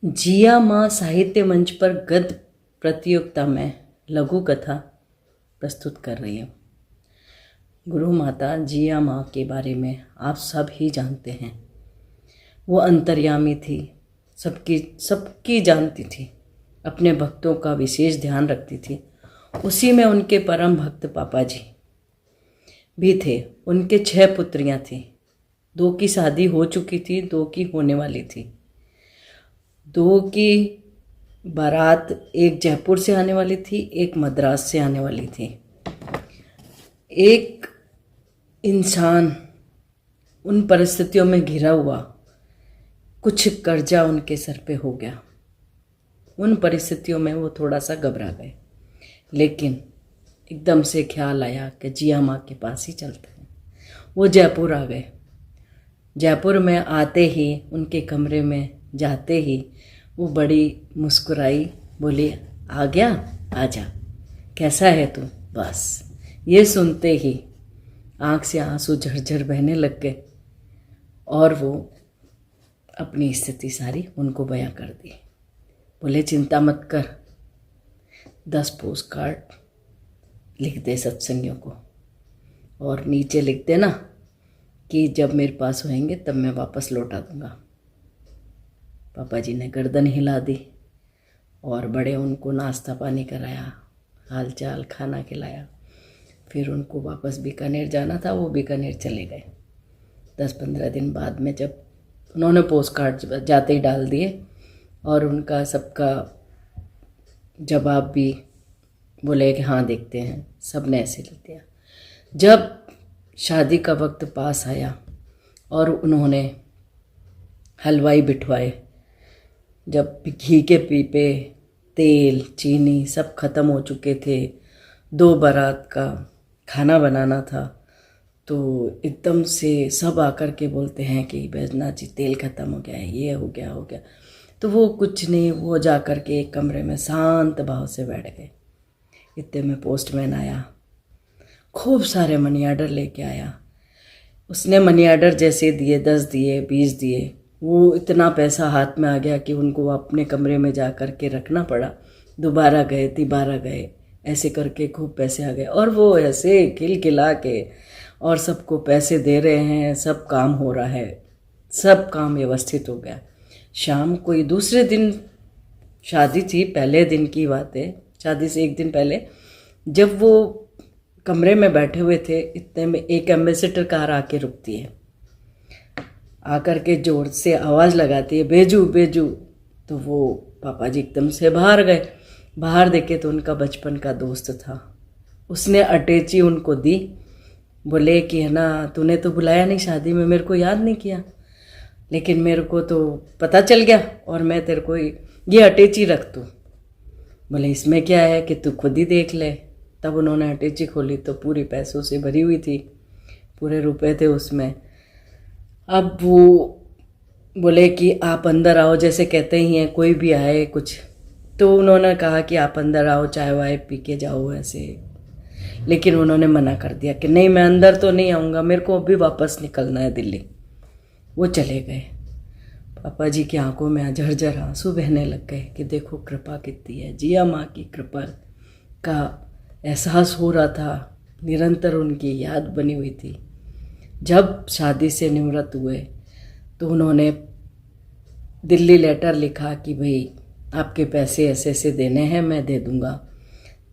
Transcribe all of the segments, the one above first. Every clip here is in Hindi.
जिया माँ साहित्य मंच पर गद्य प्रतियोगिता में लघु कथा प्रस्तुत कर रही हूँ। गुरु माता जिया माँ के बारे में आप सब ही जानते हैं। वो अंतर्यामी थी, सबकी जानती थी, अपने भक्तों का विशेष ध्यान रखती थी। उसी में उनके परम भक्त पापा जी भी थे। उनके 6 पुत्रियाँ थीं। 2 की शादी हो चुकी थी, 2 की होने वाली थी। 2 की बारात एक जयपुर से आने वाली थी, एक मद्रास से आने वाली थी। एक इंसान उन परिस्थितियों में घिरा हुआ, कुछ कर्जा उनके सर पे हो गया। उन परिस्थितियों में वो थोड़ा सा घबरा गए, लेकिन एकदम से ख्याल आया कि जिया माँ के पास ही चलते हैं। वो जयपुर आ गए। जयपुर में आते ही, उनके कमरे में जाते ही वो बड़ी मुस्कुराई, बोली, आ गया, आजा, कैसा है तू। बस ये सुनते ही आँख से आंसू झरझर बहने लग गए और वो अपनी स्थिति सारी उनको बयां कर दी। बोले, चिंता मत कर, 10 पोस्ट कार्ड लिख दे सत्संगियों को और नीचे लिख देना कि जब मेरे पास होंगे तब मैं वापस लौटा दूंगा। पापा जी ने गर्दन हिला दी और बड़े उनको नाश्ता पानी कराया, हाल चाल खाना खिलाया। फिर उनको वापस बीकानेर जाना था, वो बीकानेर चले गए। 10-15 दिन बाद में जब उन्होंने पोस्ट कार्ड जाते ही डाल दिए और उनका सबका जवाब भी बोले कि हाँ देखते हैं, सब ने ऐसे लिख दिया। जब शादी का वक्त पास आया और उन्होंने हलवाई बिठवाए, जब घी के पीपे, तेल, चीनी सब ख़त्म हो चुके थे, 2 बारात का खाना बनाना था, तो एकदम से सब आकर के बोलते हैं कि बैजनाथ जी तेल ख़त्म हो गया है, ये हो गया। तो वो कुछ नहीं, वो जा कर के एक कमरे में शांत भाव से बैठ गए। इतने में पोस्टमैन आया, खूब सारे मनी आर्डर लेके आया। उसने मनी आर्डर जैसे दिए, 10 दिए, 20 दिए, वो इतना पैसा हाथ में आ गया कि उनको अपने कमरे में जा कर के रखना पड़ा। दोबारा गए, तिबारा गए, ऐसे करके खूब पैसे आ गए और वो ऐसे खिलखिला के और सबको पैसे दे रहे हैं। सब काम हो रहा है, सब काम व्यवस्थित हो गया। शाम को दूसरे दिन शादी थी, पहले दिन की बात है, शादी से एक दिन पहले, जब वो कमरे में बैठे हुए थे, इतने में एक एम्बेसडर कार आके रुकती है। आकर के जोर से आवाज़ लगाती है, बेजू बेजू। तो वो पापा जी एकदम से बाहर गए। बाहर देखे तो उनका बचपन का दोस्त था। उसने अटैची उनको दी, बोले कि है ना, तूने तो बुलाया नहीं शादी में, मेरे को याद नहीं किया, लेकिन मेरे को तो पता चल गया और मैं तेरे को ये अटैची रख तू। बोले, इसमें क्या है कि तू खुद ही देख ले। तब उन्होंने अटैची खोली तो पूरी पैसों से भरी हुई थी, पूरे रुपए थे उसमें। अब वो बोले कि आप अंदर आओ, जैसे कहते ही हैं कोई भी आए कुछ, तो उन्होंने कहा कि आप अंदर आओ, चाय वाय पी के जाओ ऐसे। लेकिन उन्होंने मना कर दिया कि नहीं, मैं अंदर तो नहीं आऊँगा, मेरे को अभी वापस निकलना है दिल्ली। वो चले गए। पापा जी की आंखों में झरझर आंसू बहने लग गए कि देखो कृपा कितनी है। जिया माँ की कृपा का एहसास हो रहा था, निरंतर उनकी याद बनी हुई थी। जब शादी से निवृत्त हुए तो उन्होंने दिल्ली लेटर लिखा कि भाई आपके पैसे ऐसे ऐसे देने हैं, मैं दे दूँगा।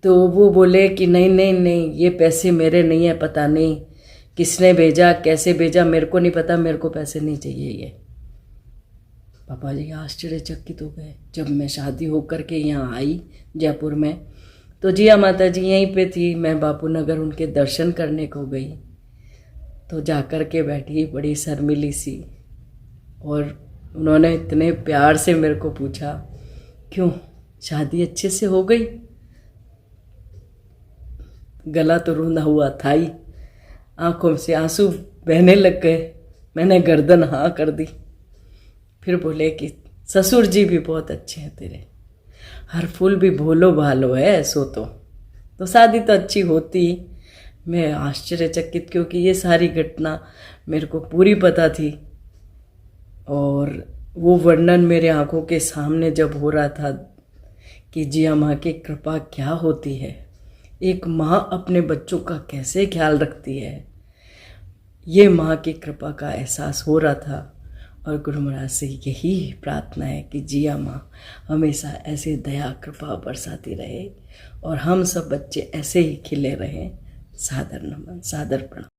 तो वो बोले कि नहीं नहीं नहीं, ये पैसे मेरे नहीं है, पता नहीं किसने भेजा, कैसे भेजा, मेरे को नहीं पता, मेरे को पैसे नहीं चाहिए ये। पापा जी आश्चर्यचकित हो गए। जब मैं शादी होकर के यहाँ आई जयपुर में, तो जिया माता जी यहीं पे थी। मैं बापू नगर उनके दर्शन करने को गई तो जाकर के बैठी, बड़ी शर्मिली सी, और उन्होंने इतने प्यार से मेरे को पूछा, क्यों शादी अच्छे से हो गई। गला तो रूंधा हुआ था ही, आंखों से आंसू बहने लग गए। मैंने गर्दन हाँ कर दी। फिर बोले कि ससुर जी भी बहुत अच्छे हैं तेरे, हर फूल भी भोलो भालो है, ऐसो तो शादी तो अच्छी होती। मैं आश्चर्यचकित, क्योंकि ये सारी घटना मेरे को पूरी पता थी और वो वर्णन मेरे आंखों के सामने जब हो रहा था कि जिया माँ की कृपा क्या होती है, एक माँ अपने बच्चों का कैसे ख्याल रखती है, ये माँ की कृपा का एहसास हो रहा था। और गुरु महाराज से यही प्रार्थना है कि जिया माँ हमेशा ऐसे दया कृपा बरसाती रहे और हम सब बच्चे ऐसे ही खिले रहें। सादर नमन, सादर प्रणाम।